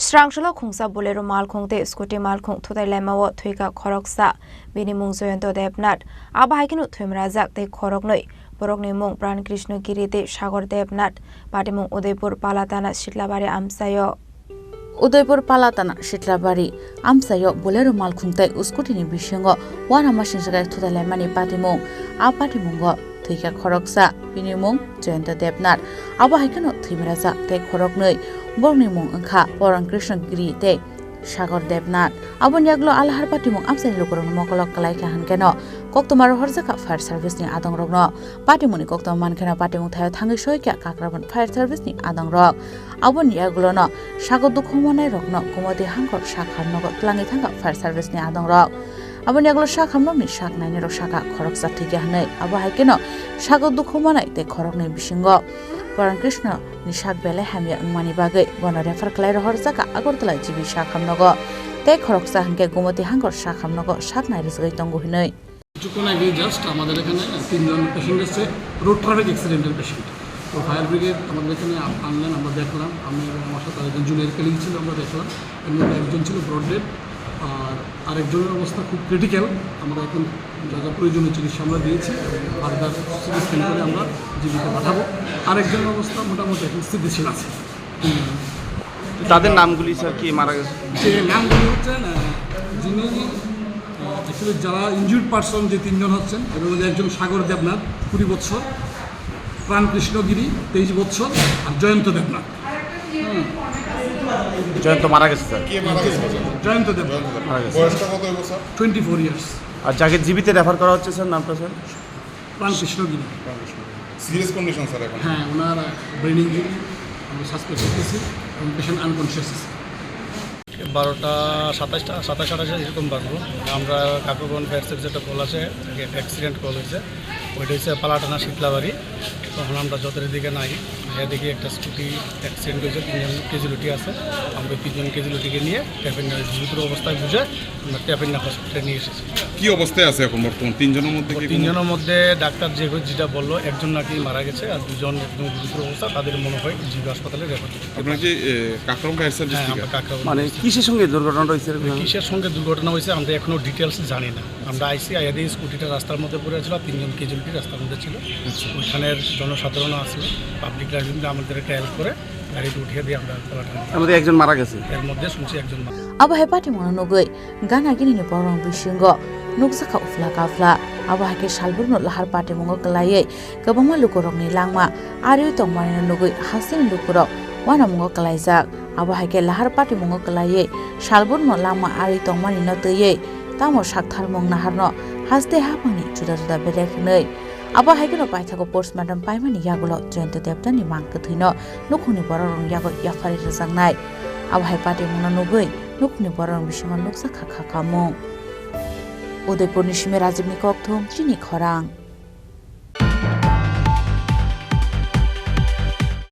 Srangshalo Khungsa Bolero Malkhung te Scooty Malkhung Thuthailaimao Thwikha Khoroksa bini mung joyanto debnat aba haikinu Thwimarajak te Khoroknwi Borokni mung Pran Krishna Giri te Sagor debnat pati mung Udaipur Palatana Shitlabari amsayo Udaipur Palatana Shitlabari amsayo Bolero Malkhung te Scooty ni bishango wana machine sagai Thuthailaimani pati mung apati mungo Thwikha Khoroksa bini mung joyanto debnat aba haikinu Thwimarajak te Khoroknwi Borokni mung angkha Khorang Krishna Giri te Sagor debnat abon yaglo alahar pati mung amsani lokorong mokolok kalai kahan keno koktomar horjaka fire service ni adong rogno pati muni koktom mankena pati mung thayo thangi soikya kakrabon fire service ni adong rog abon yaglo no sagor dukhomonai rogno komodi hangkor sakhan nogo tlangi thanga fire service ni adong rog abon yaglo sakhamno ni sak naini rok saka khoroksa thike hanai abo haikeno sagor dukhomonai te khoroknwi bisingo Khorang Krishna ni sak bele hamya angmani bagai bono refer klai rohor jaka agortala jibi sakhamnogo te khoroksa hanke gomoti hangor sakhamnogo sak nai risgai tongo hinai কিছুক্ষণ আগে just আমাদের এখানে তিনজন patient আছে road traffic অ্যাক্সিডেন্টের patient তো fire brigade আমাদের এখানে আনলেন আমরা দেখলাম আমি আমার সাথে আরেকজন জুনিয়র কলিগ ছিল আমরা দেখলাম এর মধ্যে একজন ছিল ব্রড ডেড আর আরেকজনের অবস্থা খুব ক্রিটিক্যাল আমরা এখন যা যা প্রয়োজনীয় চিকিৎসা আমরা দিয়েছি ফার্দার সিটি স্ক্যান করে আমরা জীবিকা পাঠাবো আরেকজনের অবস্থা মোটামুটি এখন স্থিতিশীল আছে তাদের নামগুলি স্যার কি মারা গেছে যে নামগুলি হচ্ছেন যিনি অ্যাকচুয়ালি যারা ইনজুর্ড পার্সন যে তিনজন হচ্ছেন এর মধ্যে একজন সাগর দেবনাথ 20 বছর প্রাণ কৃষ্ণগিরি 23 বছর আর জয়ন্ত দেবনাথ জয়ন্ত মারা গেছে স্যার জয়ন্ত দেবনাথ মারা গেছে বয়সটা কত হইব স্যার 24 ইয়ার্স আর যাকে জীবিত রেফার করা হচ্ছে স্যার নামটা স্যার প্রাণ কৃষ্ণগিরি সিরিয়াস কন্ডিশন স্যার এখন হ্যাঁ ওনার ব্রেন ইঞ্জুরি আমরা সাসপেক্ট করতেছি এবং পেশেন্ট আনকনশিয়াস আছে 12টা 27 এরকম বাজবো আমরা কাকুগন ফায়ার সার্ভিস একটা কল আছে অ্যাক্সিডেন্ট কল হয়েছে ওইটা হচ্ছে পালাটানা শীতলাবাড়ি তখন আমরা যতটা দিকে নাই এদিকে একটা স্কুটি অ্যাক্সিডেন্ট হয়েছে 3জন ক্যাজুয়ালিটি আছে আমরা 3জন ক্যাজুয়ালিটিকে নিয়ে ট্যাপিনা গুরুতর অবস্থায় বুঝে আমরা ট্যাপিনা হসপিটালে নিয়ে এসেছি কি অবস্থায় আছে এখন বর্তমান তিনজনের মধ্যে কি তিনজনের মধ্যে ডাক্তার যেটা বললো একজন নাকি মারা গেছে আর দুজন একদম গুরুতর অবস্থা তাদের মনে হয় জিবি হাসপাতালে রেফার করতে আপনার কি কাকরম ফায়ার সার্ভিস থেকে মানে কিসের সঙ্গে দুর্ঘটনা হয়েছে কিসের সঙ্গে দুর্ঘটনা হয়েছে আমরা এখনো ডিটেলস জানি না আমরা আইসি আয়াদি স্কুটিটা রাস্তার মধ্যে পড়ে ছিল 3জন ক্যাজুয়ালিটি রাস্তার মধ্যে ছিল ওইখানের জনসাধারণ আছে পাবলিক লাইব্রেরি আমাদের একটা হেল্প করে গাড়িতে উঠিয়ে দিয়ে আমরা এর মধ্যে একজন মারা গেছে এর মধ্যে শুনছি একজন aba hepati mono nogoi gana gini ni borong bisingo nuksaka ufla kafla aba hake salburno lahar pati mongo kalaye gabama lukorok ni langma ariu tongmani nogoi hasin lukorok wana mongo kalaijak aba hake lahar pati mongo kalaye salburno langma ariu tongmani no teye tamo sakthar mong naharno haste hapani juda juda berekhnei aba hake no paithako postmortem paimani yagulo joyante debtani mangkathuino nukhuni borong yago yafari rajangnai aba hepati mono nogoi nukni borong bisingo nuksa khakha kamung Udaipur ni Thwimarajak ni kokthum Chini Khorang